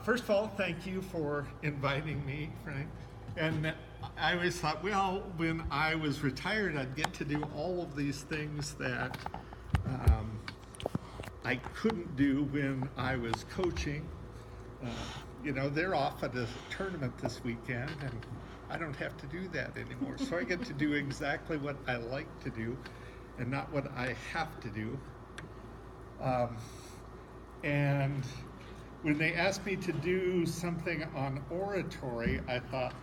First of all, thank you for inviting me, Frank. And I always thought, well, when I was retired, I'd get to do all of these things that I couldn't do when I was coaching. They're off at a tournament this weekend, and I don't have to do that anymore. So I get to do exactly what I like to do and not what I have to do. And when they asked me to do something on oratory, I thought,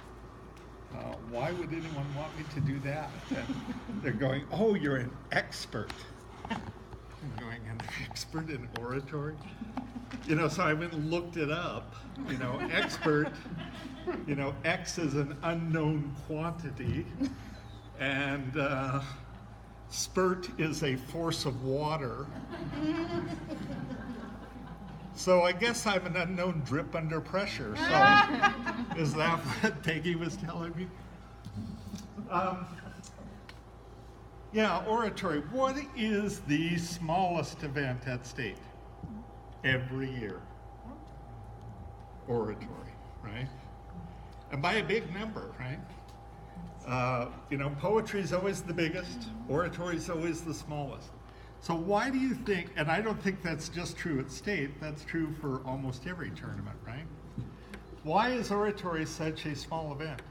why would anyone want me to do that? And they're going, oh, you're an expert. I'm going, an expert in oratory? So I went and looked it up. Expert, X is an unknown quantity, and spurt is a force of water. So I guess I'm an unknown drip under pressure. So is that what Peggy was telling me? Oratory. What is the smallest event at state every year? Oratory, right? And by a big number, right? Poetry is always the biggest. Oratory is always the smallest. So why do you think, and I don't think that's just true at state, that's true for almost every tournament, right? Why is oratory such a small event?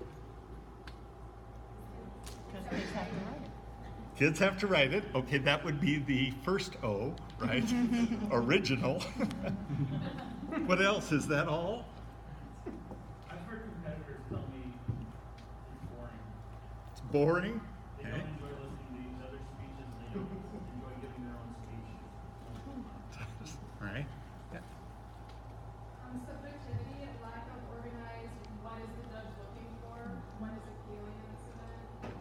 Because kids have to write it. Kids have to write it. Okay, that would be the first O, right? Original. What else? Is that all? I've heard competitors tell me it's boring. It's boring? They don't enjoy listening to each other's speeches. They don't enjoy giving their own speech. Right? Yeah. Subjectivity and lack of organized, what is the judge looking for? What is appealing in this event?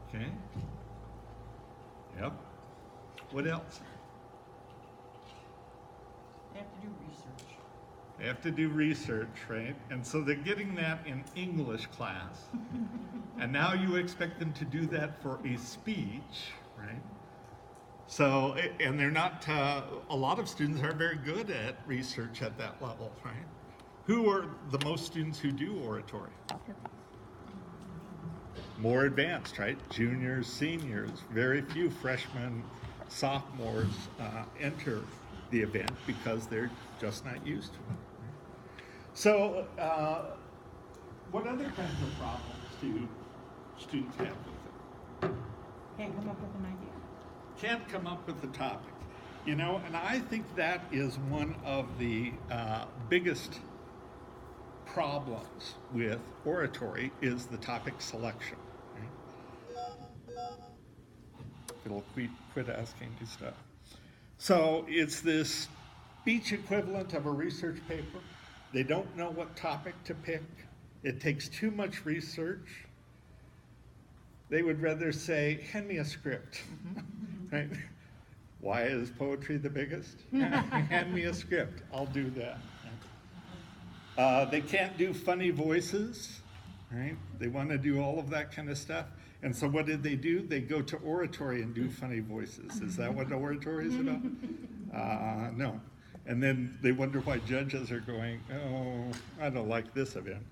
Okay. Yep. What else? They have to do research. They have to do research, right? And so they're getting that in English class. And now you expect them to do that for a speech, right? So, and they're not, a lot of students are very good at research at that level, right? Who are the most students who do oratory? More advanced, right? Juniors, seniors, very few freshmen, sophomores enter the event because they're just not used to it. So, what other kinds of problems do students have with it? Can't come up with an idea. Can't come up with the topic. And I think that is one of the biggest problems with oratory is the topic selection. Right? It'll quit asking me stuff. So it's this speech equivalent of a research paper. They don't know what topic to pick. It takes too much research. They would rather say, hand me a script. Right? Why is poetry the biggest? Hand me a script. I'll do that. They can't do funny voices. Right? They want to do all of that kind of stuff. And so what did they do? They go to oratory and do funny voices. Is that what oratory is about? No. And then they wonder why judges are going, oh, I don't like this event.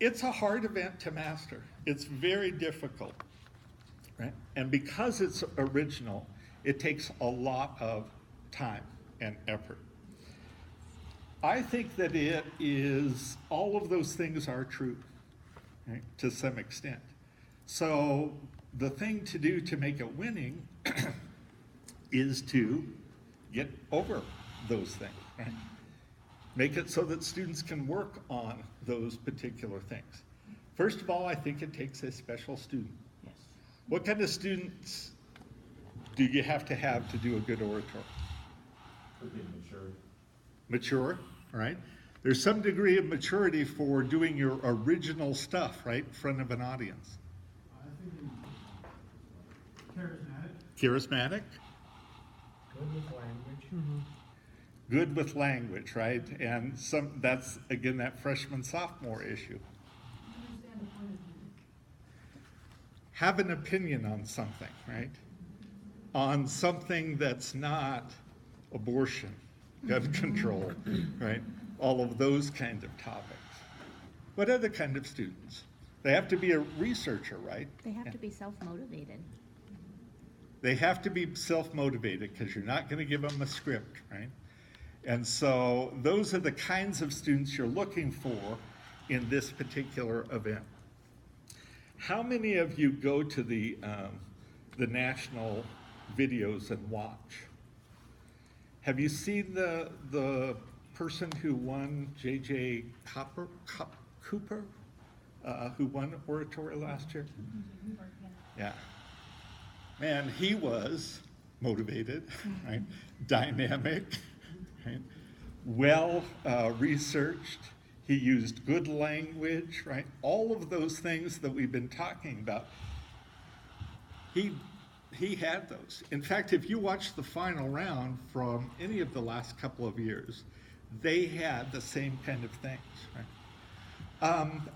It's a hard event to master. It's very difficult, right? And because it's original, it takes a lot of time and effort. I think that it is, all of those things are true, right, to some extent. So the thing to do to make it winning is to get over those things, right? Make it so that students can work on those particular things. First of all, I think it takes a special student. Yes. What kind of students do you have to do a good orator? Could be mature. Mature, right? There's some degree of maturity for doing your original stuff, right, in front of an audience. I think charismatic. Charismatic? Good with language. Good with language, right? And that's, again, that freshman-sophomore issue. Have an opinion on something, right? On something that's not abortion gun control, right? All of those kind of topics. What other kind of students? They have to be a researcher, right? They have to be self-motivated. They have to be self-motivated because you're not going to give them a script, right? And so those are the kinds of students you're looking for in this particular event. How many of you go to the national videos and watch? Have you seen the person who won, J.J. Cooper, who won oratory last year? Yeah. Man, he was motivated, right? Dynamic, right? Well researched. He used good language, right? All of those things that we've been talking about. He had those. In fact, if you watch the final round from any of the last couple of years, they had the same kind of things, right?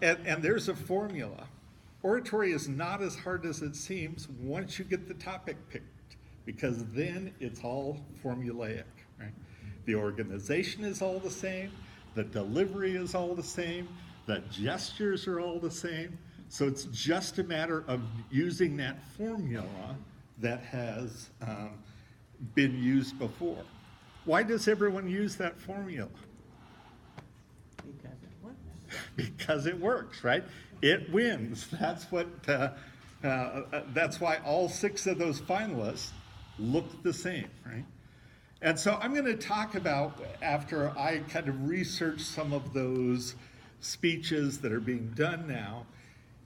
And there's a formula. Oratory is not as hard as it seems once you get the topic picked, because then it's all formulaic, right? The organization is all the same, the delivery is all the same, the gestures are all the same, so it's just a matter of using that formula that has been used before. Why does everyone use that formula? Because it works. Because it works, right? It wins. That's what. That's why all 6 of those finalists look the same, right? And so I'm going to talk about, after I kind of research some of those speeches that are being done now,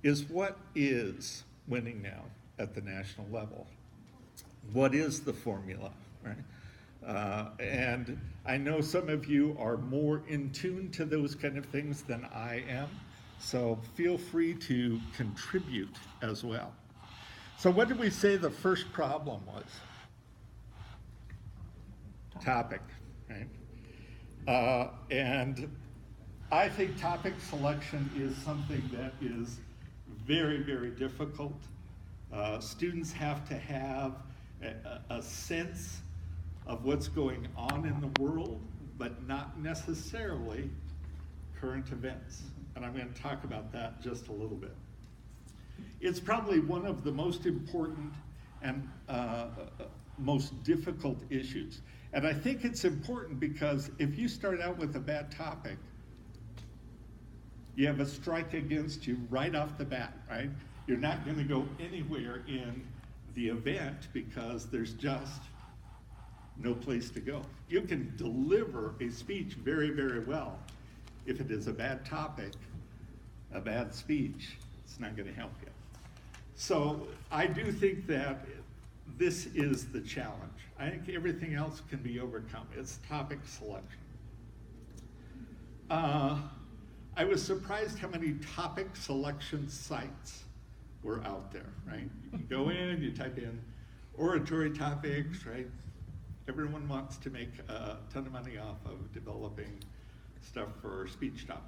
is what is winning now at the national level? What is the formula, right? And I know some of you are more in tune to those kind of things than I am, so feel free to contribute as well. So what did we say the first problem was? Topic, right? And I think topic selection is something that is very, very difficult. Students have to have a sense of what's going on in the world, but not necessarily current events. And I'm going to talk about that just a little bit. It's probably one of the most important and most difficult issues. And I think it's important because if you start out with a bad topic, you have a strike against you right off the bat, right? You're not going to go anywhere in the event because there's just no place to go. You can deliver a speech very, very well. If it is a bad topic, a bad speech, it's not going to help you. So I do think that this is the challenge. I think everything else can be overcome. It's topic selection. I was surprised how many topic selection sites were out there, right? You can go in, you type in oratory topics, right? Everyone wants to make a ton of money off of developing stuff for speech topics.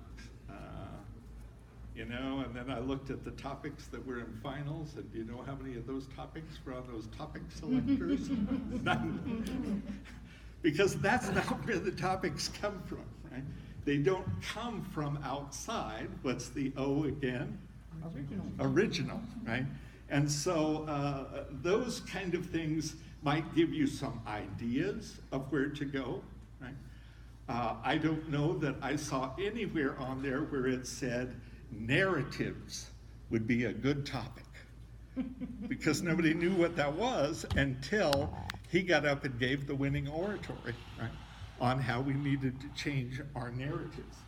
You know, and then I looked at the topics that were in finals, and do you know how many of those topics were on those topic selectors? None. Because that's not where the topics come from, right? They don't come from outside. What's the O again? Original, right? And so those kind of things might give you some ideas of where to go, right? I don't know that I saw anywhere on there where it said narratives would be a good topic, because nobody knew what that was until he got up and gave the winning oratory, right, on how we needed to change our narratives.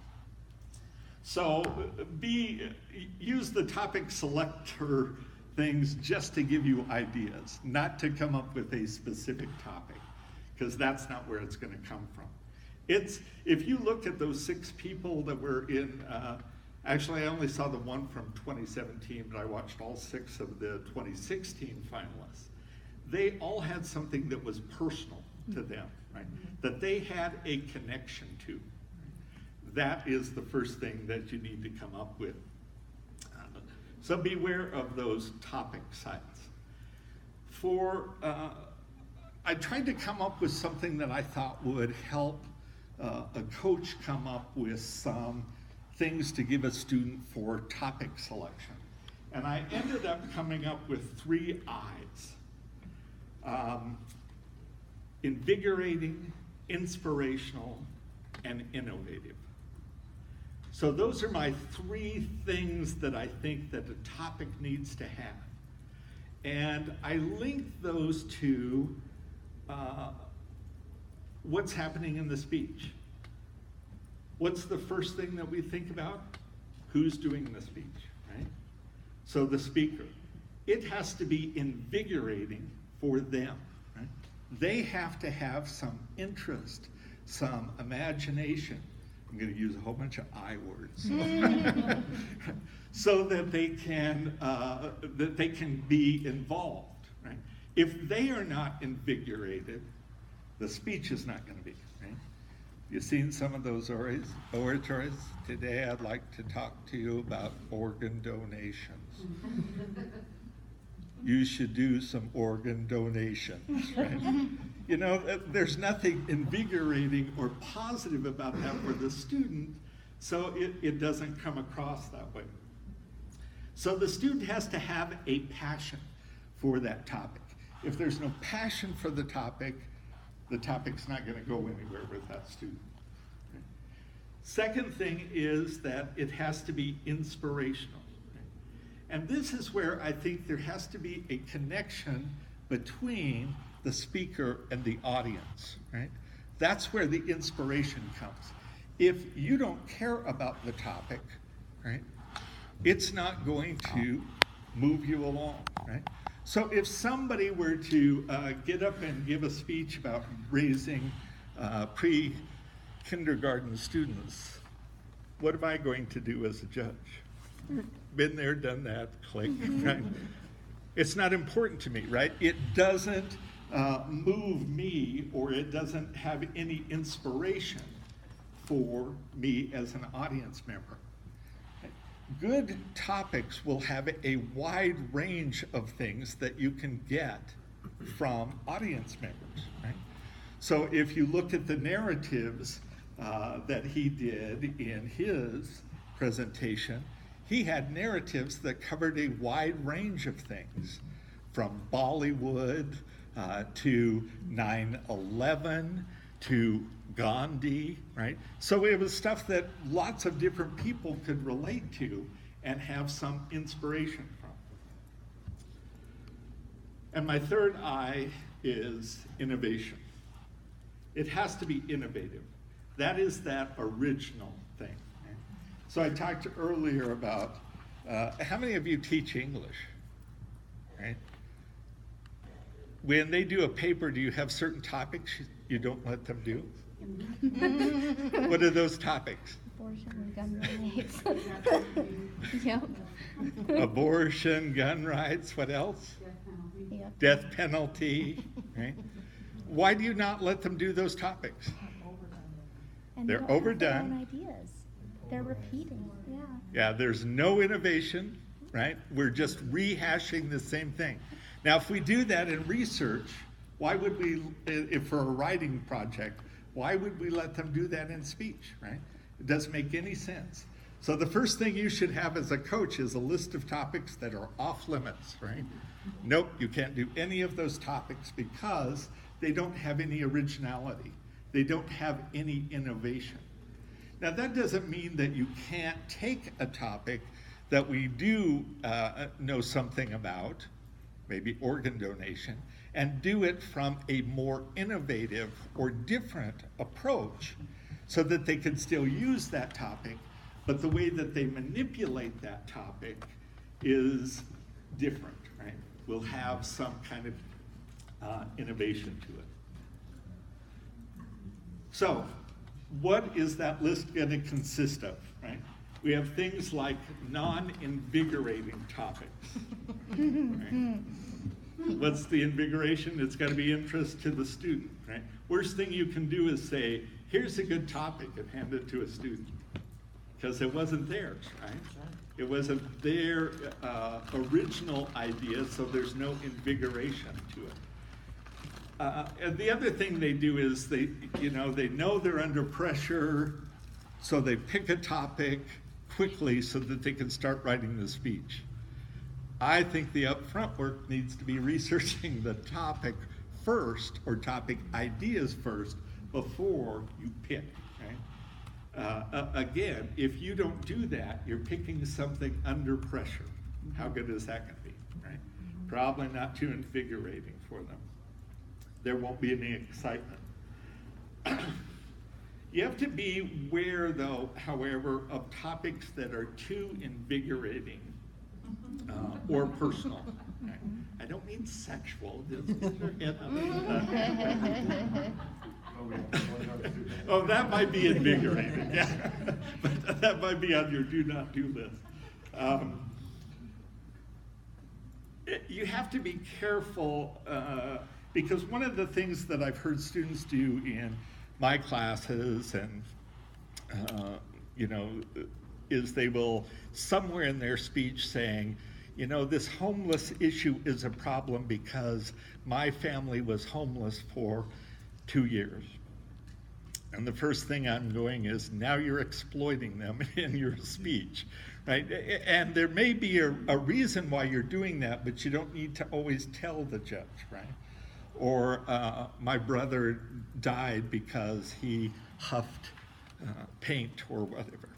So use the topic selector things just to give you ideas, not to come up with a specific topic, because that's not where it's going to come from. If you look at those 6 people that were in, actually I only saw the one from 2017, but I watched all 6 of the 2016 finalists. They all had something that was personal to them, right? That they had a connection to. That is the first thing that you need to come up with. So beware of those topic sites. I tried to come up with something that I thought would help a coach come up with some things to give a student for topic selection. And I ended up coming up with 3 I's. Invigorating, inspirational, and innovative. So those are my 3 things that I think that a topic needs to have. And I linked those to what's happening in the speech. What's the first thing that we think about? Who's doing the speech, right? So the speaker. It has to be invigorating for them, right? They have to have some interest, some imagination. I'm going to use a whole bunch of I words. So that they can be involved, right? If they are not invigorated, the speech is not going to be, right? You've seen some of those oratories. Today I'd like to talk to you about organ donations. You should do some organ donations, right? You know, there's nothing invigorating or positive about that for the student, so it doesn't come across that way. So the student has to have a passion for that topic. If there's no passion for the topic's not going to go anywhere with that student. Okay? Second thing is that it has to be inspirational. And this is where I think there has to be a connection between the speaker and the audience, right? That's where the inspiration comes. If you don't care about the topic, right, it's not going to move you along, right? So if somebody were to get up and give a speech about raising pre-kindergarten students, what am I going to do as a judge? Been there, done that, click, right? It's not important to me, right? It doesn't move me, or it doesn't have any inspiration for me as an audience member. Good topics will have a wide range of things that you can get from audience members, right? So if you look at the narratives that he did in his presentation, he had narratives that covered a wide range of things, from Bollywood to 9/11 to Gandhi, right? So it was stuff that lots of different people could relate to and have some inspiration from. And my third I is innovation. It has to be innovative. That is that original thing. Right? So I talked earlier about how many of you teach English, right? When they do a paper, do you have certain topics you don't let them do? What are those topics? Abortion and gun rights. Yep. Abortion, gun rights, what else? Yep. Death penalty, right? Why do you not let them do those topics? And They're they don't have overdone. their own ideas. They're repeating. Yeah. Yeah, there's no innovation, right? We're just rehashing the same thing. Now, if we do that in research, why would we, if for a writing project, why would we let them do that in speech, right? It doesn't make any sense. So the first thing you should have as a coach is a list of topics that are off limits, right? Nope, you can't do any of those topics because they don't have any originality. They don't have any innovation. Now, that doesn't mean that you can't take a topic that we do know something about, maybe organ donation, and do it from a more innovative or different approach so that they can still use that topic, but the way that they manipulate that topic is different, right? We'll have some kind of innovation to it. So, what is that list going to consist of, right? We have things like non-invigorating topics, right? What's the invigoration? It's got to be interest to the student, right? Worst thing you can do is say, here's a good topic, and hand it to a student, because it wasn't theirs, right? It wasn't their original idea, so there's no invigoration to it. And the other thing they do is they know they're under pressure, so they pick a topic quickly so that they can start writing the speech. I think the upfront work needs to be researching the topic first, or topic ideas first, before you pick, right? Again, if you don't do that, you're picking something under pressure. How good is that gonna be, right? Probably not too invigorating for them. There won't be any excitement. You have to be aware, though, however, of topics that are too invigorating or personal. Right? I don't mean sexual. Oh, that might be invigorating, yeah. But that might be on your do not do list. You have to be careful because one of the things that I've heard students do in my classes and is they will somewhere in their speech saying, this homeless issue is a problem because my family was homeless for 2 years. And the first thing I'm going is, now you're exploiting them in your speech, right? And there may be a reason why you're doing that, but you don't need to always tell the judge, right? Or my brother died because he huffed paint or whatever.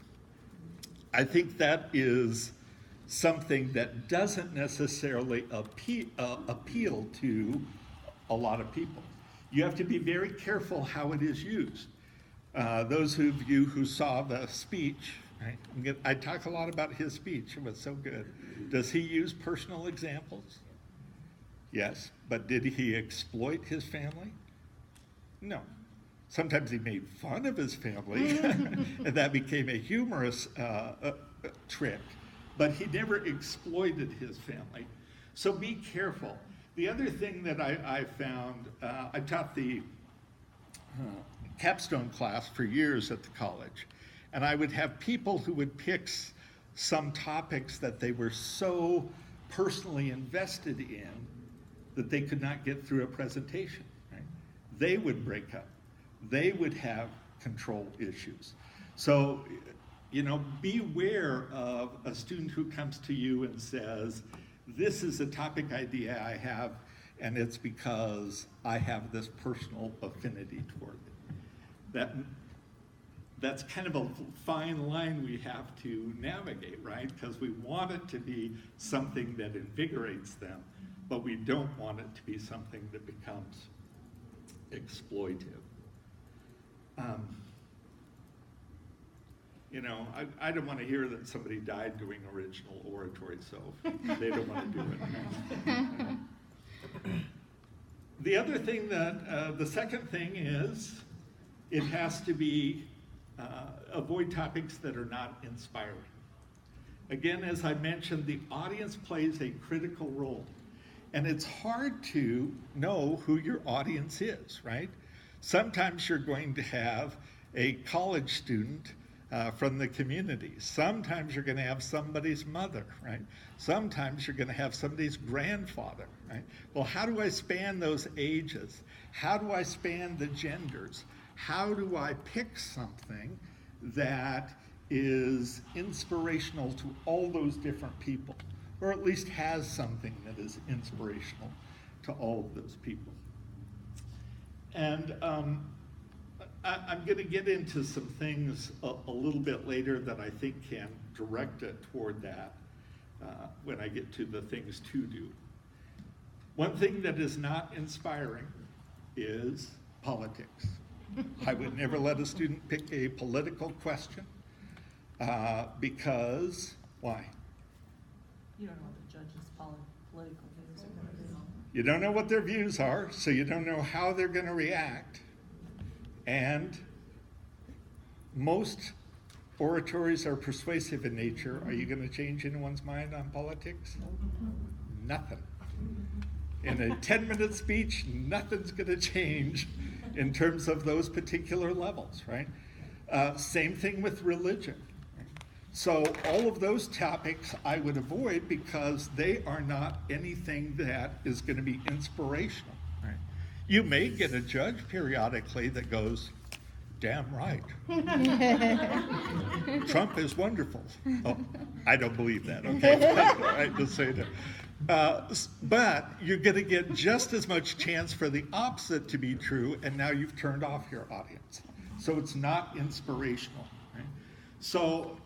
I think that is something that doesn't necessarily appeal to a lot of people. You have to be very careful how it is used. Those of you who saw the speech, right? I talk a lot about his speech. It was so good. Does he use personal examples? Yes, but did he exploit his family? No. Sometimes he made fun of his family, and that became a humorous trick, but he never exploited his family. So be careful. The other thing that I found, I taught the capstone class for years at the college, and I would have people who would pick some topics that they were so personally invested in that they could not get through a presentation, right? They would break up. They would have control issues. So, beware of a student who comes to you and says, this is a topic idea I have, and it's because I have this personal affinity toward it. That's kind of a fine line we have to navigate, right? Because we want it to be something that invigorates them, but we don't want it to be something that becomes exploitive. I don't want to hear that somebody died doing original oratory, so they don't want to do it. The other thing the second thing is, it has to be, avoid topics that are not inspiring. Again, as I mentioned, the audience plays a critical role. And it's hard to know who your audience is, right? Sometimes you're going to have a college student from the community. Sometimes you're going to have somebody's mother, right? Sometimes you're going to have somebody's grandfather, right? Well, how do I span those ages? How do I span the genders? How do I pick something that is inspirational to all those different people, or at least has something that is inspirational to all of those people? And I'm going to get into some things a little bit later that I think can direct it toward that when I get to the things to do. One thing that is not inspiring is politics. I would never let a student pick a political question because, why? You don't know what the judge's political views are going to be. You don't know what their views are, so you don't know how they're going to react. And most oratories are persuasive in nature. Are you going to change anyone's mind on politics? Nothing. In a 10-minute speech, nothing's going to change in terms of those particular levels, right? Same thing with religion. So all of those topics I would avoid because they are not anything that is going to be inspirational, right? You may get a judge periodically that goes, damn right. Trump is wonderful. Oh, I don't believe that, okay? Right, just say that. But you're going to get just as much chance for the opposite to be true, and now you've turned off your audience. So it's not inspirational. Right? So,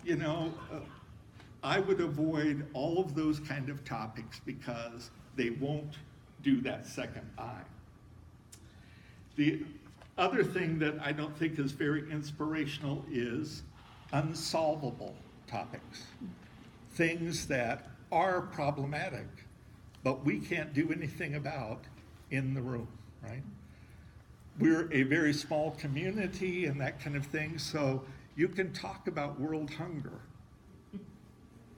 I would avoid all of those kind of topics because they won't do that second eye. The other thing that I don't think is very inspirational is unsolvable topics. Things that are problematic, but we can't do anything about in the room, right? We're a very small community and that kind of thing, so you can talk about world hunger.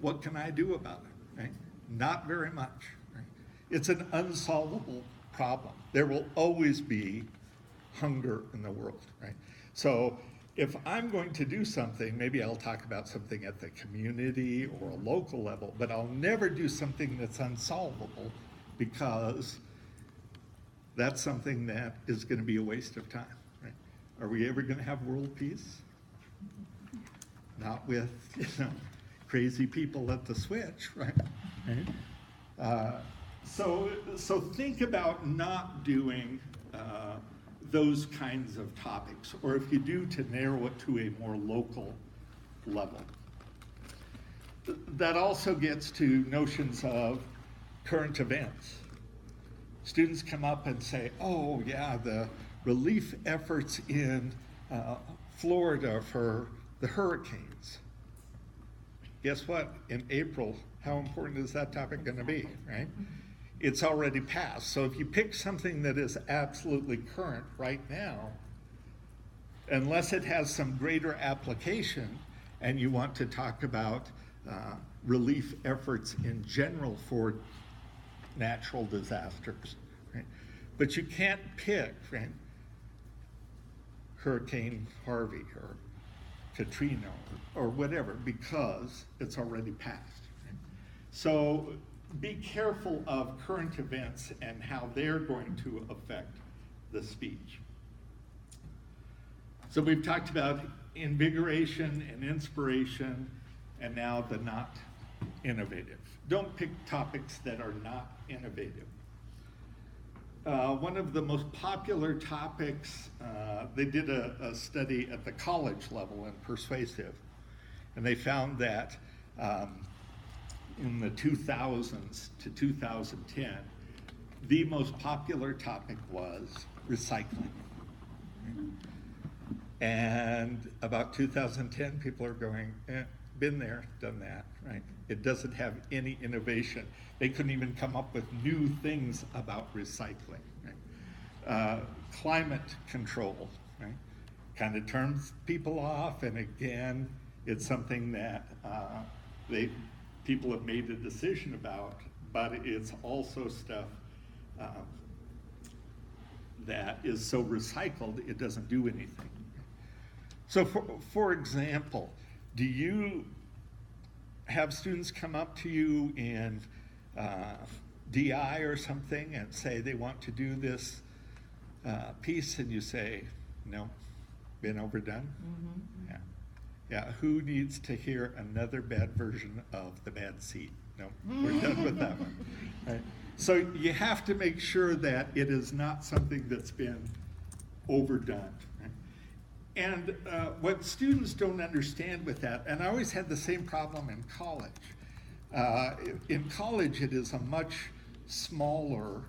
What can I do about it, right? Not very much, right? It's an unsolvable problem. There will always be hunger in the world, right? So if I'm going to do something, maybe I'll talk about something at the community or a local level, but I'll never do something that's unsolvable because that's something that is going to be a waste of time, right? Are we ever going to have world peace? Not with, crazy people at the switch, right? So think about not doing those kinds of topics, or if you do, to narrow it to a more local level. That also gets to notions of current events. Students come up and say, oh yeah, the relief efforts in Florida for the hurricanes. Guess what? In April, how important is that topic going to be, right? It's already passed. So if you pick something that is absolutely current right now, unless it has some greater application and you want to talk about relief efforts in general for natural disasters, right? But you can't pick, right, Hurricane Harvey or Katrina or whatever because it's already passed. Right? So be careful of current events and how they're going to affect the speech. So we've talked about invigoration and inspiration, and now the not innovative. Don't pick topics that are not innovative. One of the most popular topics, they did a study at the college level in persuasive, and they found that in the 2000s to 2010, the most popular topic was recycling. And about 2010, people are going, been there, done that, right? It doesn't have any innovation. They couldn't even come up with new things about recycling, right? Climate control, right? Kind of turns people off, and again, it's something that people have made a decision about, but it's also stuff that is so recycled, it doesn't do anything. So for example, do you have students come up to you in DI or something and say they want to do this piece, and you say, no, been overdone? Mm-hmm. Yeah. Yeah, who needs to hear another bad version of The Bad Seed? No, we're done with that one. Right? So you have to make sure that it is not something that's been overdone. Right? And what students don't understand with that, and I always had the same problem in college. In college, it is a much smaller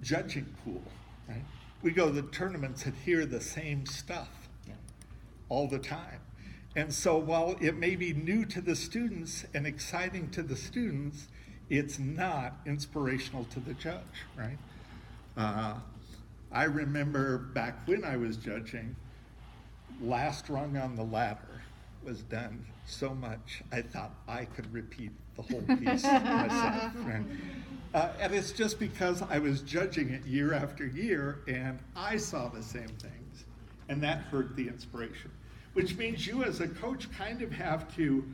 judging pool. Right? We go to the tournaments and hear the same stuff all the time. And so while it may be new to the students and exciting to the students, it's not inspirational to the judge, right? I remember back when I was judging, Last Rung on the Ladder was done so much, I thought I could repeat the whole piece myself, right? And it's just because I was judging it year after year, and I saw the same things, and that hurt the inspiration. Which means you as a coach kind of have to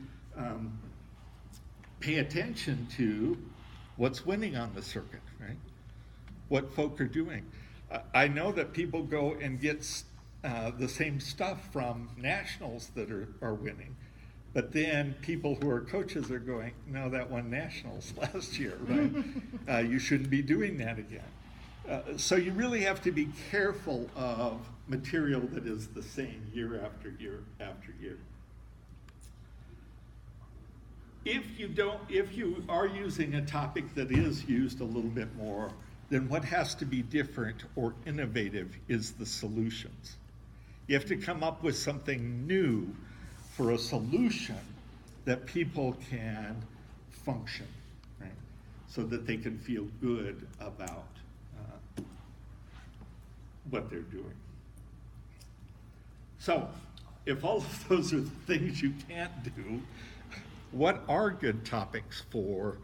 pay attention to what's winning on the circuit, right? What folk are doing. I know that people go and get the same stuff from nationals that are winning, but then people who are coaches are going, no, that won nationals last year, right? You shouldn't be doing that again. So you really have to be careful of material that is the same year after year after year. If you are using a topic that is used a little bit more, then what has to be different or innovative is the solutions. You have to come up with something new for a solution that people can function, right? So that they can feel good about what they're doing. So, if all of those are things you can't do, what are good topics for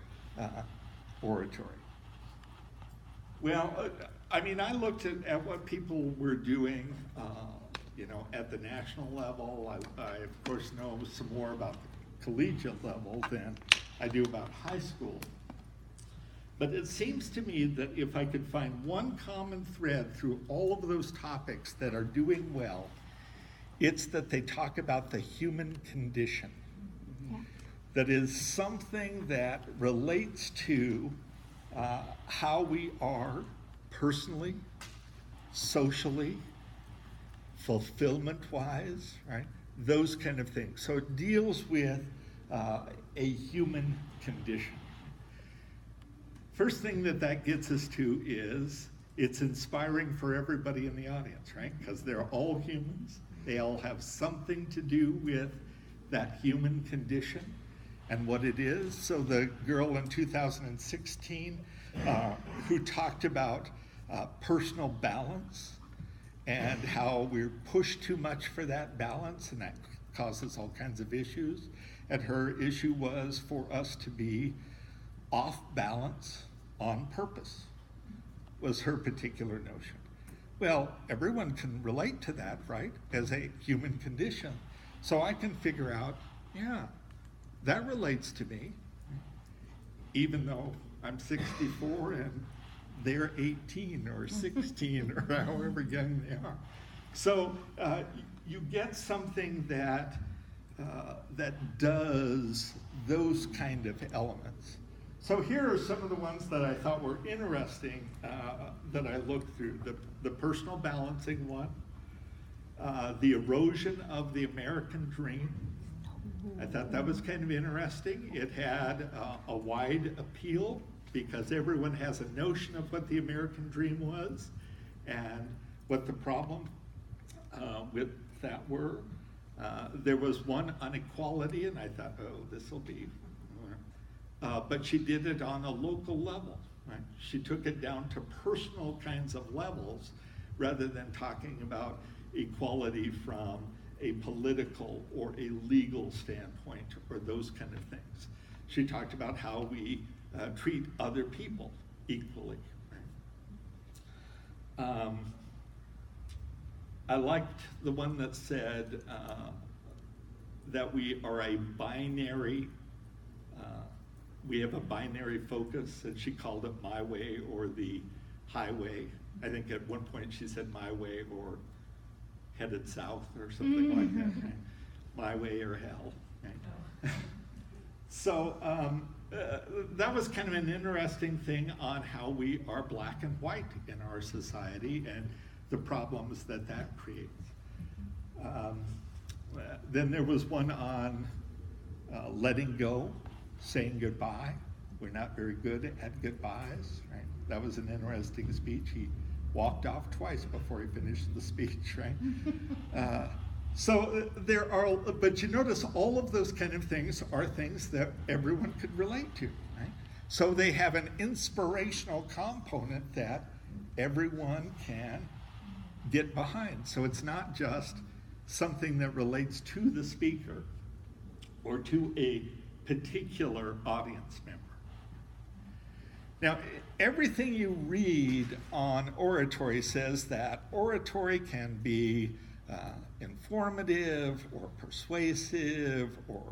oratory? Well, I mean, I looked at what people were doing, at the national level. I of course know some more about the collegiate level than I do about high school. But it seems to me that if I could find one common thread through all of those topics that are doing well, it's that they talk about the human condition. Yeah. That is something that relates to how we are personally, socially, fulfillment-wise, right? Those kind of things. So it deals with a human condition. First thing that gets us to is it's inspiring for everybody in the audience, right? Because they're all humans. They all have something to do with that human condition and what it is. So the girl in 2016 who talked about personal balance and how we're pushed too much for that balance, and that causes all kinds of issues. And her issue was for us to be off balance on purpose, was her particular notion. Well, everyone can relate to that, right, as a human condition. So I can figure out, yeah, that relates to me, even though I'm 64 and they're 18 or 16 or however young they are. So you get something that does those kind of elements. So here are some of the ones that I thought were interesting that I looked through. The personal balancing one, the erosion of the American dream. I thought that was kind of interesting. It had a wide appeal because everyone has a notion of what the American dream was and what the problem with that were. There was one on equality, and I thought, oh, this will be, but she did it on a local level, right? She took it down to personal kinds of levels rather than talking about equality from a political or a legal standpoint or those kind of things. She talked about how we treat other people equally. Right? I liked the one that said that we are a binary, we have a binary focus, and she called it my way or the highway. I think at one point she said my way or headed south or something like that, right? My way or hell. Right? So that was kind of an interesting thing on how we are black and white in our society and the problems that creates. Then there was one on letting go, saying goodbye. We're not very good at goodbyes, right? That was an interesting speech. He walked off twice before he finished the speech, right? So there are, but you notice all of those kind of things are things that everyone could relate to, right? So they have an inspirational component that everyone can get behind. So it's not just something that relates to the speaker or to a particular audience member. Now, everything you read on oratory says that oratory can be informative or persuasive or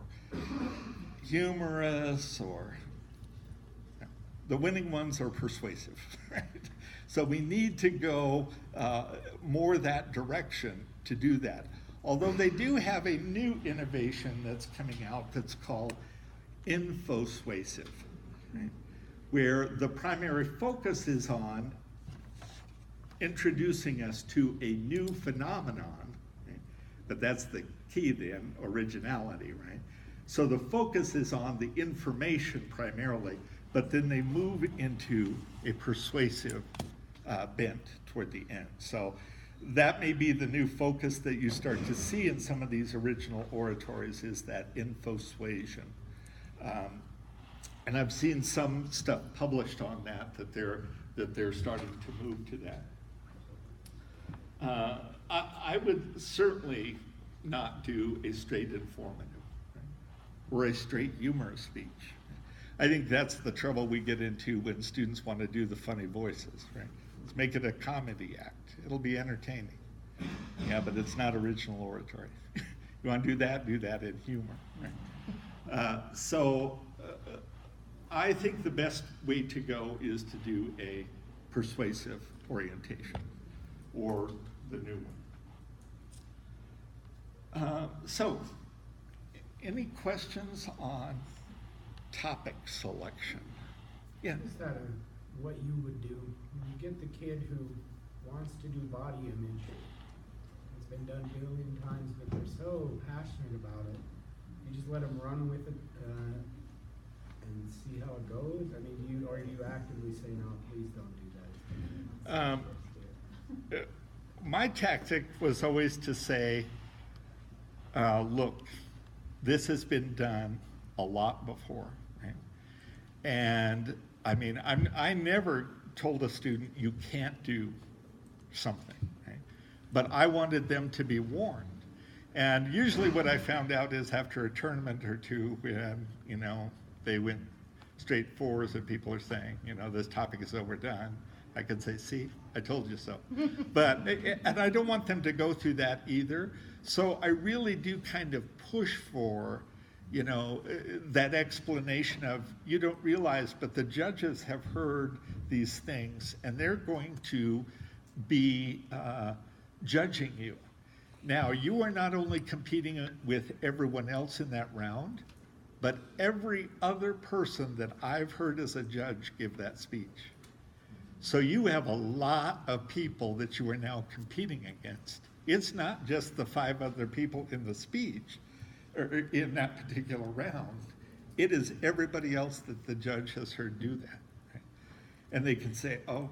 humorous, or the winning ones are persuasive, right? So we need to go more that direction to do that. Although they do have a new innovation that's coming out that's called infosuasive, right? Where the primary focus is on introducing us to a new phenomenon, right? But that's the key then, originality, right? So the focus is on the information primarily, but then they move into a persuasive bent toward the end. So that may be the new focus that you start to see in some of these original oratories, is that infosuasion. And I've seen some stuff published on that they're starting to move to that. I would certainly not do a straight informative, right? Or a straight humorous speech. I think that's the trouble we get into when students want to do the funny voices, right? Let's make it a comedy act. It'll be entertaining. Yeah, but it's not original oratory. You want to do that in humor, right? I think the best way to go is to do a persuasive orientation, or the new one. So, any questions on topic selection? Yeah. Is that what you would do when you get the kid who wants to do body image? It's been done a billion times, but they're so passionate about it. You just let them run with it and see how it goes. I mean, do you actively say, no, please don't do that? My tactic was always to say, look, this has been done a lot before, right? And I mean, I never told a student you can't do something, right? But I wanted them to be warned. And usually what I found out is after a tournament or two, when, they went straight fours and people are saying, this topic is overdone, I could say, see, I told you so. And I don't want them to go through that either. So I really do kind of push for, that explanation of, you don't realize, but the judges have heard these things and they're going to be judging you. Now, you are not only competing with everyone else in that round, but every other person that I've heard as a judge give that speech. So you have a lot of people that you are now competing against. It's not just the 5 other people in the speech, or in that particular round. It is everybody else that the judge has heard do that. Right? And they can say, oh,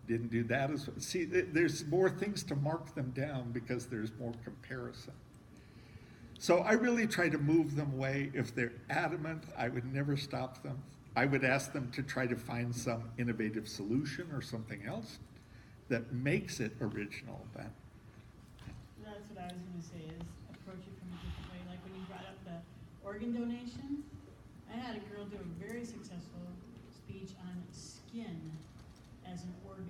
didn't do that as well. See, there's more things to mark them down because there's more comparison. So I really try to move them away. If they're adamant, I would never stop them. I would ask them to try to find some innovative solution or something else that makes it original. That's what I was going to say, is approach it from a different way. Like when you brought up the organ donations, I had a girl do a very successful speech on skin as an organ,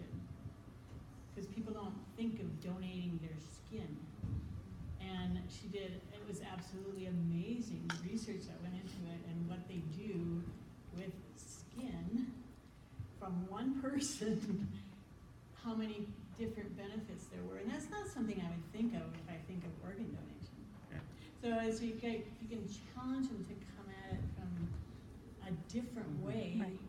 because people don't think of donating their skin. And she did, it was absolutely amazing, the research that went into it and what they do with skin from one person, how many different benefits there were. And that's not something I would think of if I think of organ donation. Yeah. So as you can challenge them to come at it from a different way. Right.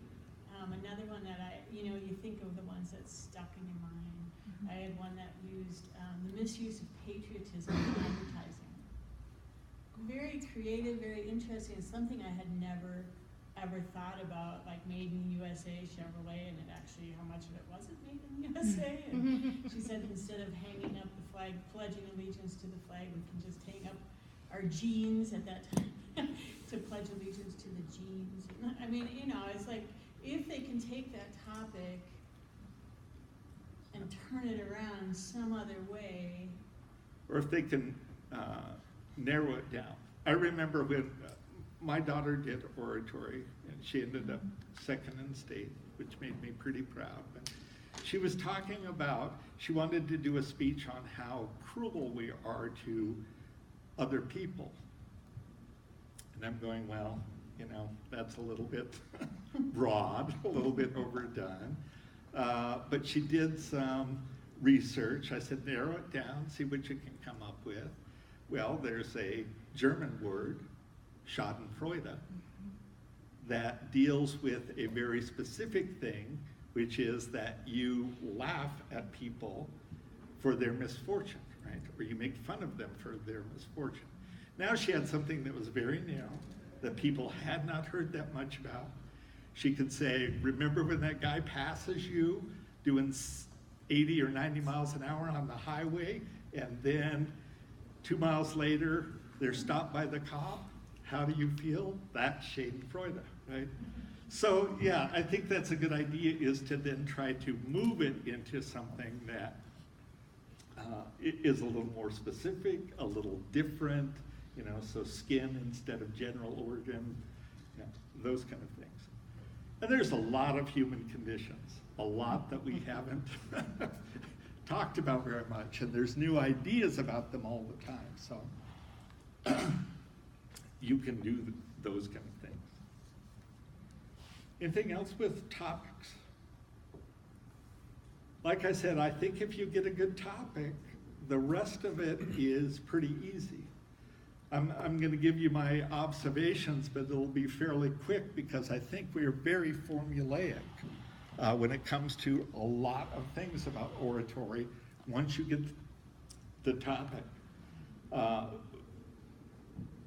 Another one that you think of the ones that stuck in your mind. I had one that used the misuse of patriotism in advertising. Very creative, very interesting, and something I had never ever thought about, like made in the USA Chevrolet, and it actually, how much of it wasn't made in the USA. And she said, instead of hanging up the flag, pledging allegiance to the flag, we can just hang up our jeans at that time to pledge allegiance to the jeans. I mean, it's like, if they can take that topic and turn it around some other way. Or if they can narrow it down. I remember when my daughter did oratory, and she ended up second in state, which made me pretty proud. But she was talking about, she wanted to do a speech on how cruel we are to other people. And I'm going, well, that's a little bit broad, a little bit overdone. But she did some research. I said, narrow it down, see what you can come up with. Well, there's a German word, Schadenfreude, that deals with a very specific thing, which is that you laugh at people for their misfortune, right? Or you make fun of them for their misfortune. Now she had something that was very narrow, that people had not heard that much about. She could say, remember when that guy passes you doing 80 or 90 miles an hour on the highway, and then 2 miles later, they're stopped by the cop? How do you feel? That's Schadenfreude, right? So yeah, I think that's a good idea, is to then try to move it into something that is a little more specific, a little different, you know, so skin instead of general organ, yeah, those kind of things. And there's a lot of human conditions, a lot that we haven't talked about very much, and there's new ideas about them all the time, so you can do those kind of things. Anything else with topics? Like I said, I think if you get a good topic, the rest of it is pretty easy. I'm going to give you my observations, but it'll be fairly quick because I think we are very formulaic when it comes to a lot of things about oratory once you get the topic.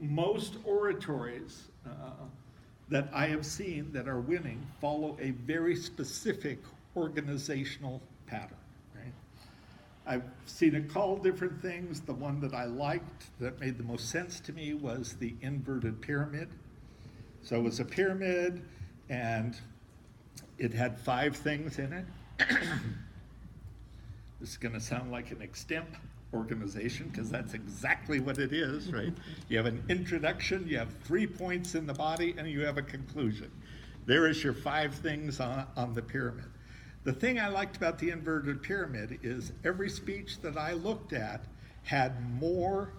Most oratories that I have seen that are winning follow a very specific organizational pattern, right? I've seen it called different things. The one that I liked that made the most sense to me was the inverted pyramid. So it was a pyramid and it had 5 things in it. This is going to sound like an extemp organization because that's exactly what it is, right? You have an introduction, you have 3 points in the body, and you have a conclusion. There is your 5 things on the pyramid. The thing I liked about the inverted pyramid is every speech that I looked at had more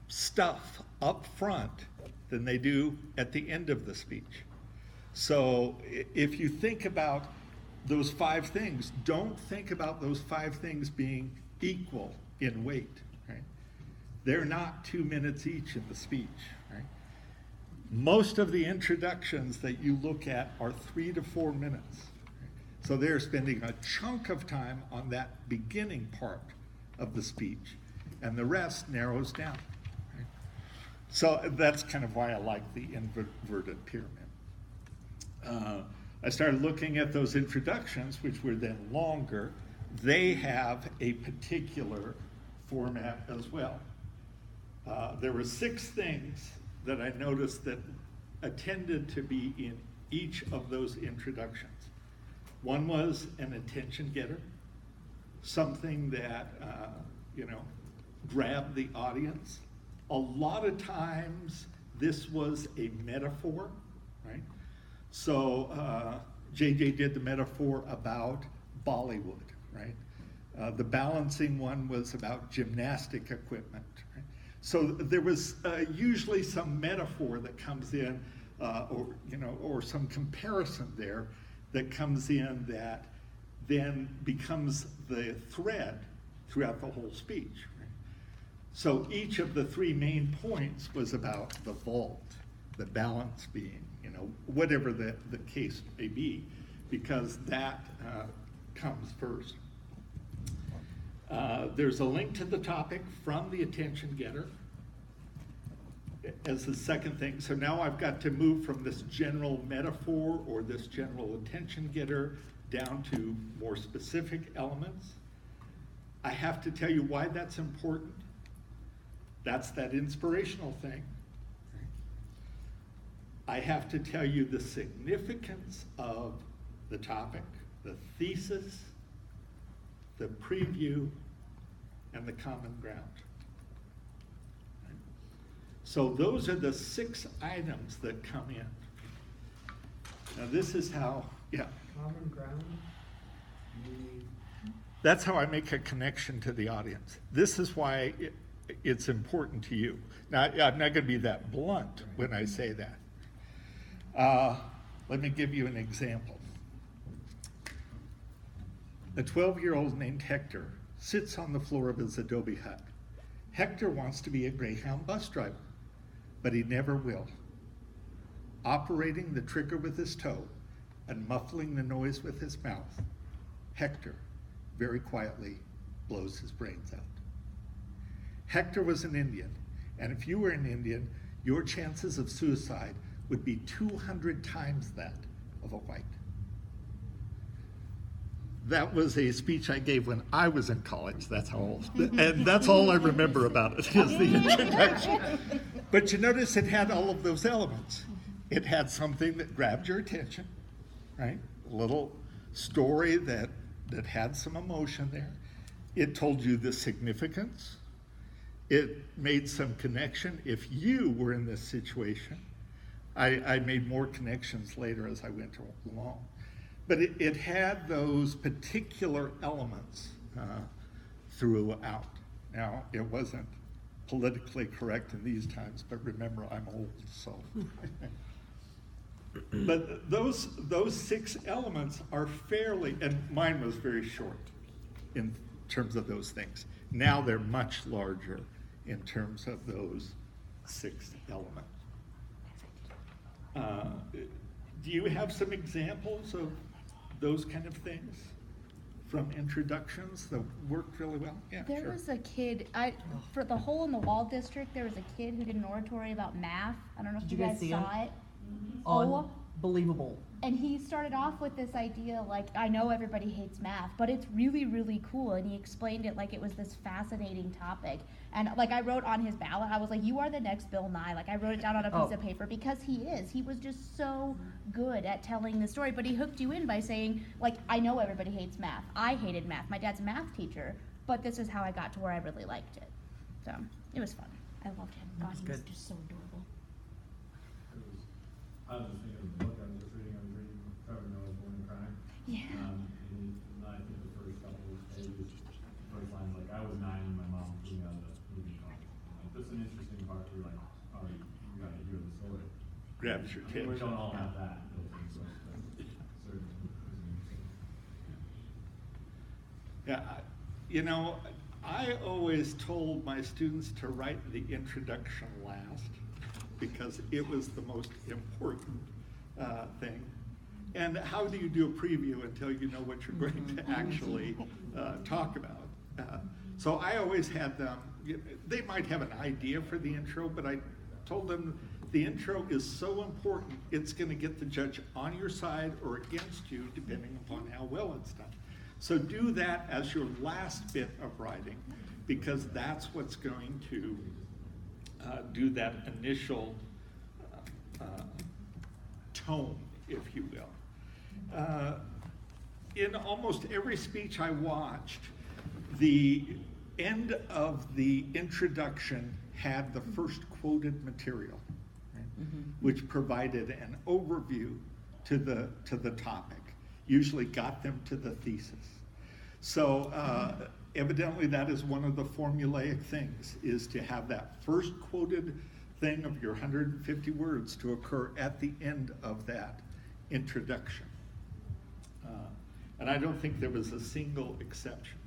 stuff up front than they do at the end of the speech. So if you think about those 5 things, don't think about those 5 things being equal in weight, right? They're not 2 minutes each in the speech, right? Most of the introductions that you look at are 3 to 4 minutes. Right? So they're spending a chunk of time on that beginning part of the speech, and the rest narrows down. Right? So that's kind of why I like the inverted pyramid. I started looking at those introductions, which were then longer. They have a particular format as well. There were 6 things that I noticed that tended to be in each of those introductions. One was an attention getter, something that grabbed the audience. A lot of times this was a metaphor, right? So JJ did the metaphor about Bollywood, right? The balancing one was about gymnastic equipment, right? So there was usually some metaphor that comes in, or some comparison there that comes in that then becomes the thread throughout the whole speech, right? So each of the 3 main points was about the vault, the balance being, whatever the case may be, because that comes first. There's a link to the topic from the attention getter as the second thing. So now I've got to move from this general metaphor or this general attention getter down to more specific elements. I have to tell you why that's important. That's that inspirational thing. I have to tell you the significance of the topic, the thesis, the preview, and the common ground. So those are the 6 items that come in. Now this is how, Common ground, that's how I make a connection to the audience. This is why it's important to you. Now, I'm not going to be that blunt when I say that. Let me give you an example. A 12-year-old named Hector sits on the floor of his adobe hut. Hector wants to be a Greyhound bus driver, but he never will. Operating the trigger with his toe and muffling the noise with his mouth, Hector very quietly blows his brains out. Hector was an Indian, and if you were an Indian, your chances of suicide would be 200 times that of a white. That was a speech I gave when I was in college. That's how old. And that's all I remember about it, is the introduction. But you notice it had all of those elements. It had something that grabbed your attention, right? A little story that had some emotion there. It told you the significance. It made some connection. If you were in this situation, I made more connections later as I went along. But it had those particular elements throughout. Now, it wasn't politically correct in these times, but remember, I'm old, so. But those 6 elements are fairly, and mine was very short in terms of those things. Now they're much larger in terms of those 6 elements. Do you have some examples of those kind of things from introductions that worked really well? Yeah, There sure. was a kid, for the Hole in the Wall district, there was a kid who did an oratory about math. I don't know if Did you you guys guys see saw him? it. Oh, Unbelievable. and he started off with this idea, like, I know everybody hates math, but it's really, really cool. And he explained it like it was this fascinating topic. And like I wrote on his ballot, I was like, you are the next Bill Nye. Like I wrote it down on a piece of paper because he is. He was just so good at telling the story. But he hooked you in by saying, like, I know everybody hates math. I hated math. My dad's a math teacher, but this is how I got to where I really liked it. So it was fun. I loved him. God, he was good. just so adorable. I was just thinking of the book I was just reading. I was reading Trevor Noah's Born to Cry. Yeah. And I think the first couple of pages, first line's like, I was 9 and my mom threw me out of the movie club. Like, that's an interesting part. You're like, oh, you got to hear the story. Grabs your I mean, we attention. don't all have that. Those things, but certainly is interesting. Yeah, you know, I always told my students to write the introduction last because it was the most important thing. And how do you do a preview until you know what you're going to actually talk about? So I always had them, they might have an idea for the intro, but I told them the intro is so important, it's going to get the judge on your side or against you, depending upon how well it's done. So do that as your last bit of writing, because that's what's going to do that initial tone, if you will. In almost every speech I watched, the end of the introduction had the first quoted material, right? Which provided an overview to the topic, usually got them to the thesis. So evidently that is one of the formulaic things, is to have that first quoted thing of your 150 words to occur at the end of that introduction. And I don't think there was a single exception.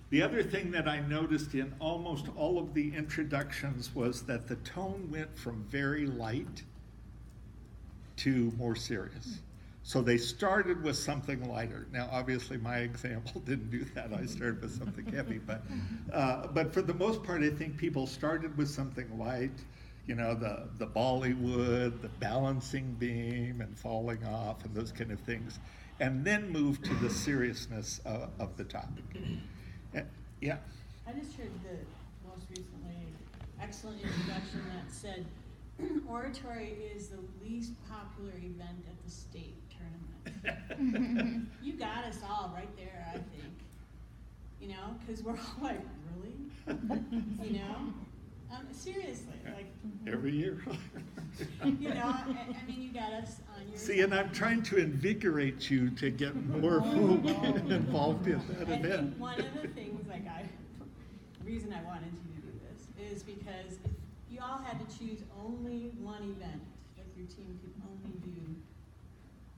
The other thing that I noticed in almost all of the introductions was that the tone went from very light to more serious. So they started with something lighter. Now, obviously, my example didn't do that. I started with something heavy, but for the most part, I think people started with something light. You know, the Bollywood, the balancing beam, and falling off, and those kind of things, and then moved to the seriousness of the topic. Yeah. I just heard the most recently excellent introduction that said oratory is the least popular event at the state tournament. You got us all right there, I think. You know, because we're all like, really? You know? Seriously, like. Every year. You know, I mean, you got us on your See, and side. I'm trying to invigorate you to get more folk involved in that I event. think one of the things, like reason I wanted you to do this is because if you all had to choose only one event, like your team could only do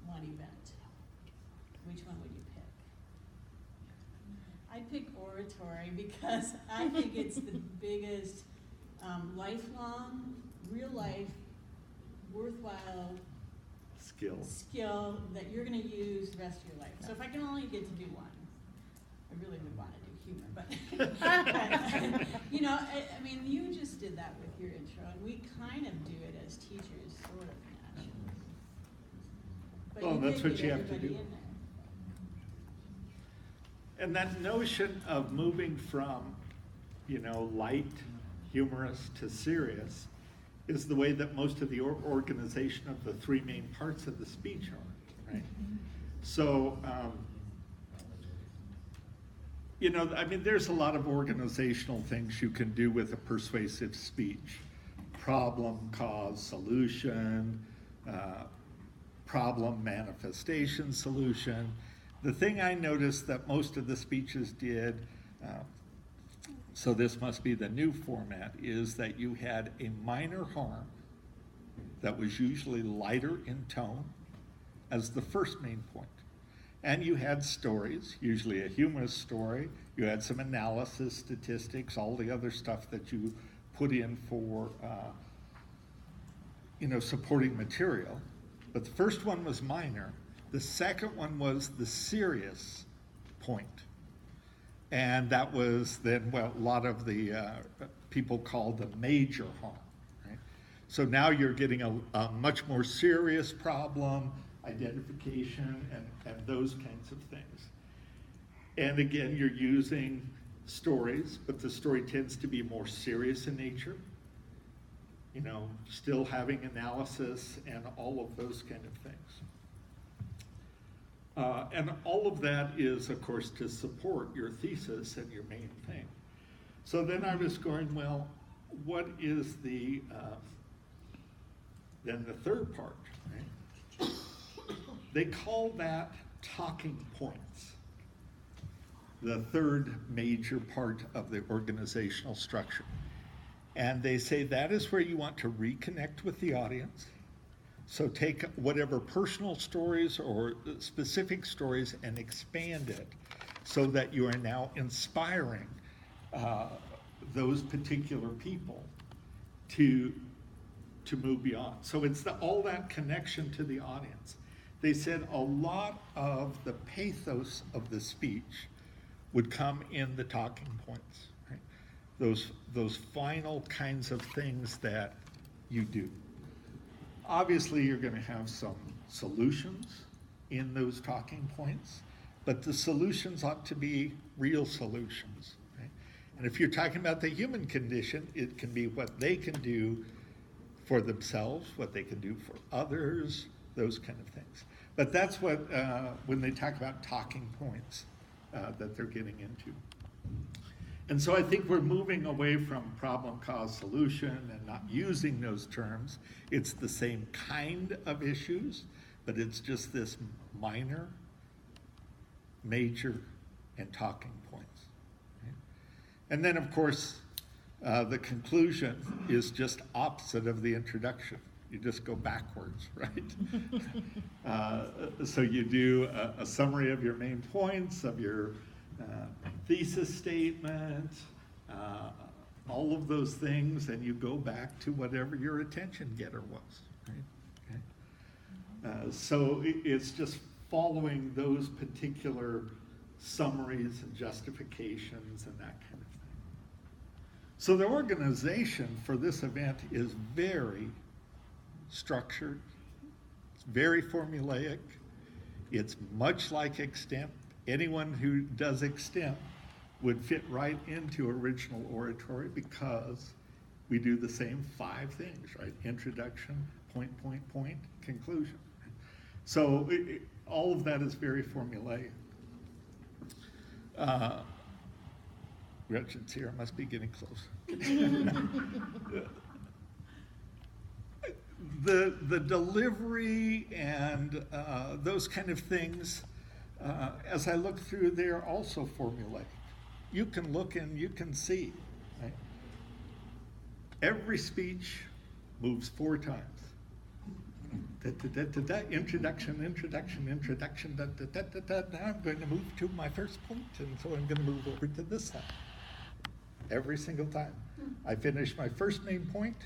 one event, which one would you pick? I pick oratory because I think it's the biggest lifelong, real life, worthwhile skill that you're going to use the rest of your life. So if I can only get to do one, I really would want to do humor, but, you know, I mean, you just did that with your intro, and we kind of do it as teachers, sort of naturally. But Well, that's did what get you have to everybody do. in there. And that notion of moving from, you know, light, humorous to serious is the way that most of the organization of the three main parts of the speech are, right? So, you know, I mean, there's a lot of organizational things you can do with a persuasive speech. Problem, cause, solution, problem, manifestation, solution. The thing I noticed that most of the speeches did, so this must be the new format, is that you had a minor harm that was usually lighter in tone as the first main point. And you had stories, usually a humorous story. You had some analysis, statistics, all the other stuff that you put in for, you know, supporting material. But the first one was minor. The second one was the serious point. And that was then what a lot of the people called the major harm, right? So now you're getting a much more serious problem, identification, and those kinds of things. And again, you're using stories, but the story tends to be more serious in nature. You know, still having analysis and all of those kind of things. And all of that is, of course, to support your thesis and your main thing. So then I was going, well, what is the, then the third part, right? They call that talking points, the third major part of the organizational structure. And they say that is where you want to reconnect with the audience. So take whatever personal stories or specific stories and expand it so that you are now inspiring those particular people to move beyond. So it's all that connection to the audience. They said a lot of the pathos of the speech would come in the talking points, right? Those final kinds of things that you do. Obviously, you're going to have some solutions in those talking points, but the solutions ought to be real solutions, right? And if you're talking about the human condition, it can be what they can do for themselves, what they can do for others, those kind of things. But that's what, when they talk about talking points, that they're getting into. And so I think we're moving away from problem, cause, solution and not using those terms. It's the same kind of issues, but it's just this minor, major, and talking points. Right? And then, of course, the conclusion is just opposite of the introduction. You just go backwards, right? So you do a summary of your main points, of your thesis statement, all of those things, and you go back to whatever your attention getter was, right? Okay. So it's just following those particular summaries and justifications and that kind of thing. So the organization for this event is very structured, it's very formulaic, it's much like extemp. Anyone who does extemp would fit right into original oratory because we do the same 5 things, right? Introduction, point, conclusion. So all of that is very formulaic. Gretchen's here, must be getting close. The delivery and those kind of things, as I look through, they're also formulaic. You can look and you can see, right? Every speech moves 4 times. introduction, introduction, now I'm going to move to my first point, and so I'm going to move over to this side. Every single time. I finish my first main point,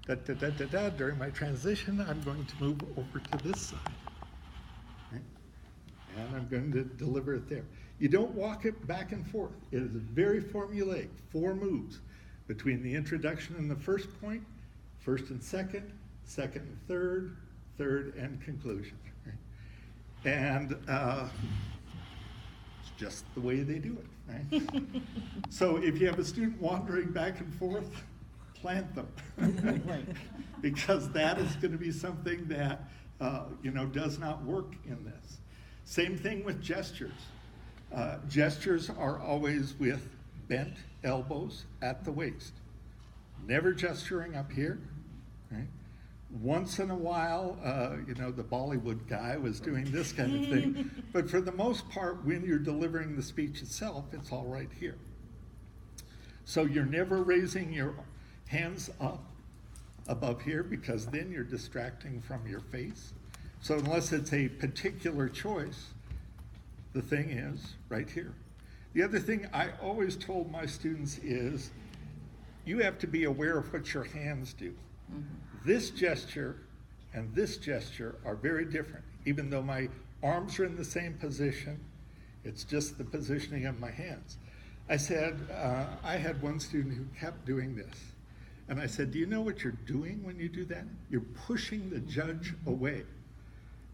during my transition, I'm going to move over to this side. Right? And I'm going to deliver it there. You don't walk it back and forth. It is very formulaic, 4 moves between the introduction and the first point, first and second, second and third, third and conclusion. Right? And it's just the way they do it. Right? So if you have a student wandering back and forth, plant them. Because that is going to be something that does not work in this. Same thing with gestures. Gestures are always with bent elbows at the waist. Never gesturing up here. Right? Once in a while, the Bollywood guy was doing this kind of thing. But for the most part, when you're delivering the speech itself, it's all right here. So you're never raising your hands up above here, because then you're distracting from your face. So unless it's a particular choice, the thing is right here. The other thing I always told my students is, you have to be aware of what your hands do. This gesture and this gesture are very different. Even though my arms are in the same position, it's just the positioning of my hands. I said, I had one student who kept doing this. And I said, do you know what you're doing when you do that? You're pushing the judge away,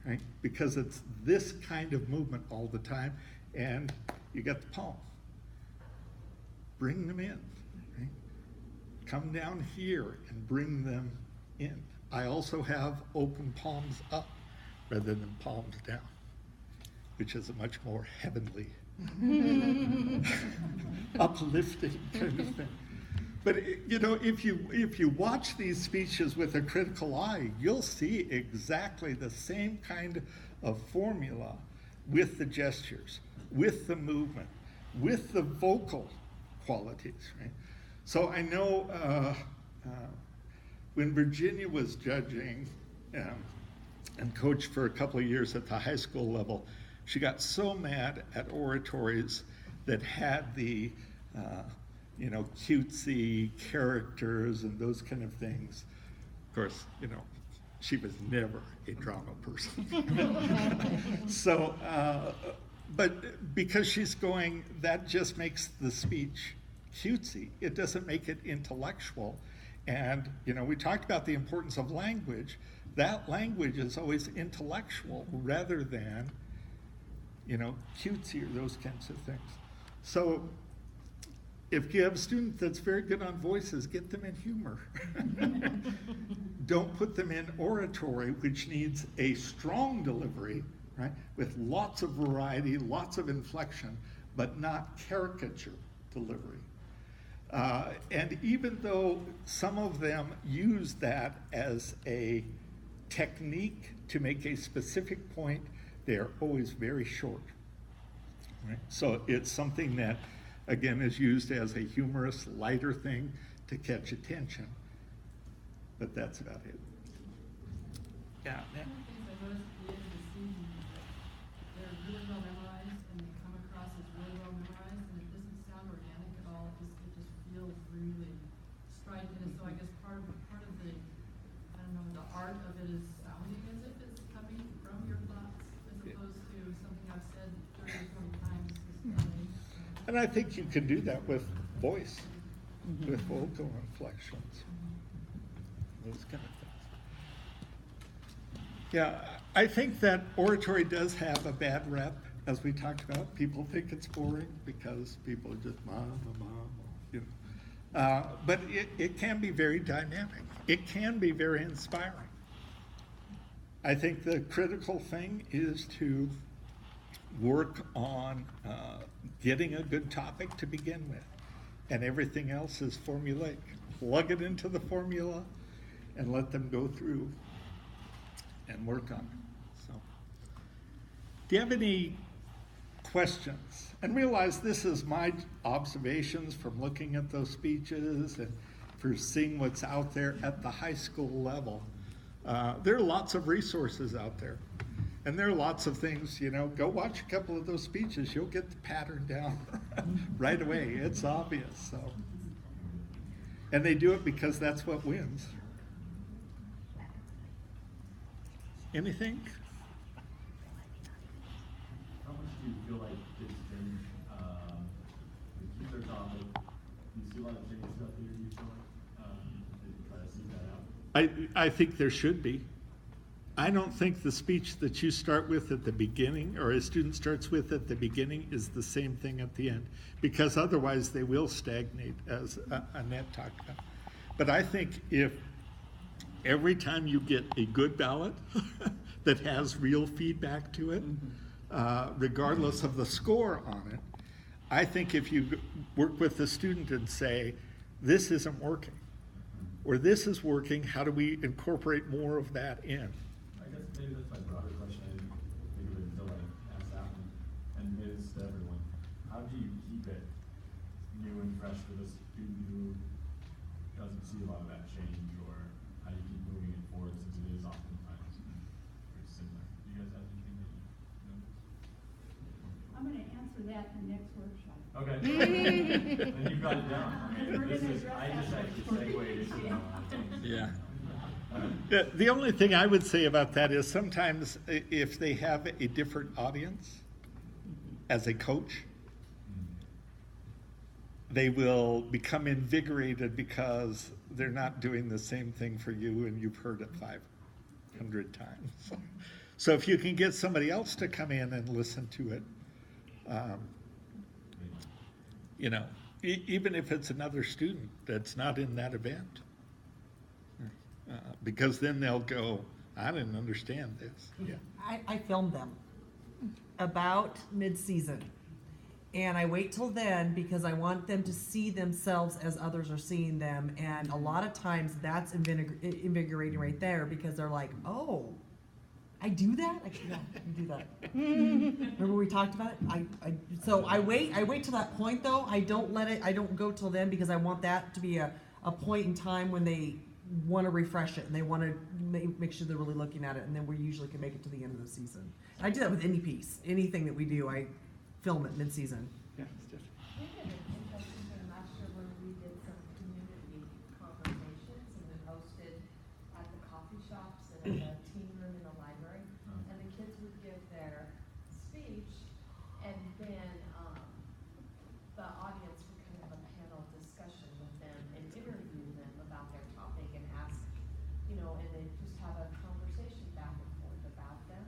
right? Because it's this kind of movement all the time, and you got the palm. Bring them in, right? Come down here and bring them in. I also have open palms up rather than palms down, which is a much more heavenly, uplifting kind of thing. But if you watch these speeches with a critical eye, you'll see exactly the same kind of formula with the gestures, with the movement, with the vocal qualities, right? So I know when Virginia was judging and coached for a couple of years at the high school level, she got so mad at oratories that had the cutesy characters and those kind of things. Of course, she was never a drama person. So, but because she's going, that just makes the speech cutesy. It doesn't make it intellectual. And, we talked about the importance of language. That language is always intellectual rather than, cutesy or those kinds of things. So, if you have a student that's very good on voices, get them in humor. Don't put them in oratory, which needs a strong delivery, right? With lots of variety, lots of inflection, but not caricature delivery. And even though some of them use that as a technique to make a specific point, they're always very short. Right? So it's something that, again, is used as a humorous, lighter thing to catch attention. But that's about it. Yeah. One of the things I noticed at the end of the season is that they're really well memorized and they come across as really well memorized, and it doesn't sound organic at all. It just feels really strident. And so I guess part of the the art of it is sounding as if it's coming from your thoughts, as opposed to something I've said 30 or 40 times this day. And I think you can do that with voice, with vocal inflections, those kind of things. Yeah, I think that oratory does have a bad rep, as we talked about. People think it's boring because people are just mom. But it can be very dynamic. It can be very inspiring. I think the critical thing is to work on getting a good topic to begin with, and everything else is formulaic. Plug it into the formula and let them go through and work on it. So, do you have any questions? And realize this is my observations from looking at those speeches and for seeing what's out there at the high school level. There are lots of resources out there. And there are lots of things, go watch a couple of those speeches. You'll get the pattern down right away. It's obvious. So, and they do it because that's what wins. Anything? How much do you feel like kids change, they keep their topic? Do you see a lot of changes out there, do you feel like, they try to seek that out? I think there should be. I don't think the speech that you start with at the beginning, or a student starts with at the beginning, is the same thing at the end, because otherwise they will stagnate, as Annette talked about. But I think if every time you get a good ballot that has real feedback to it, regardless of the score on it, I think if you work with the student and say, this isn't working, or this is working, how do we incorporate more of that in? I guess maybe that's my broader question, I didn't think of it until I asked that one, and it is to everyone. How do you keep it new and fresh for the student who doesn't see a lot of that change, or how do you keep moving it forward since it is oftentimes very similar? Do you guys have anything that you know? I'm gonna answer that in the next workshop. Okay. Then you've got it down. We're This gonna is, address I just that actually segued into, Yeah. The only thing I would say about that is sometimes if they have a different audience as a coach, they will become invigorated because they're not doing the same thing for you and you've heard it 500 times. So if you can get somebody else to come in and listen to it, even if it's another student that's not in that event, because then they'll go, I didn't understand this. Yeah. I filmed them about mid-season. And I wait till then because I want them to see themselves as others are seeing them. And a lot of times that's invigorating right there because they're like, oh, I do that? Yeah, you do that. Remember we talked about it? So I wait till that point though. I don't go till then because I want that to be a point in time when they want to refresh it and they want to make sure they're really looking at it, and then we usually can make it to the end of the season. And I do that with any piece, anything that we do, I film it mid-season. Yeah, it's different. We had an interesting thing last year when we did some community conversations and we hosted at the coffee shops and at the teen room in the library. And the kids would give their speech and then, the audience would kind of have a panel discussion with them and interview them about their topic and ask, and they just have a conversation back and forth about them.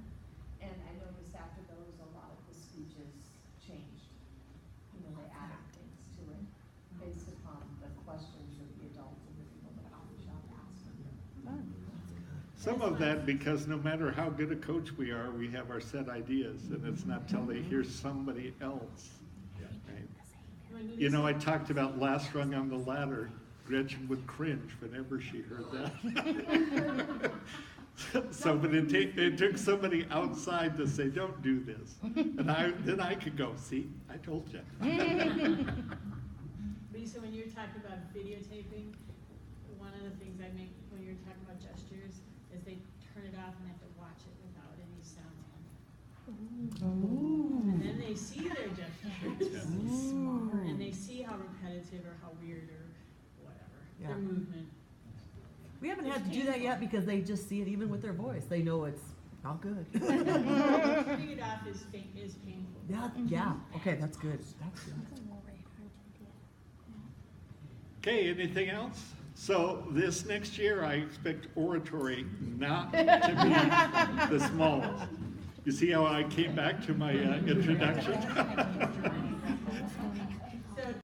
And I noticed after those, a lot of the speeches changed. They added things to it based upon the questions that the adults and the people in the coffee shop asked them. Some of that because no matter how good a coach we are, we have our set ideas, and it's not till they hear somebody else. Right? I talked about last rung on the ladder. Gretchen would cringe whenever she heard that. So, but it took somebody outside to say, "Don't do this," and then I could go, "See, I told you." Lisa, when you're talking about videotaping, one of the things I make when you're talking about gestures is they turn it off and have to watch it without any sound on it. And then they see their gestures, and they see how repetitive or how weird or whatever their movement. We haven't had to do that yet because they just see it even with their voice. They know it's not good. Turning it off is painful. Yeah. Okay, that's good. That's good. Okay, anything else? So this next year, I expect oratory not to be the smallest. You see how I came back to my introduction?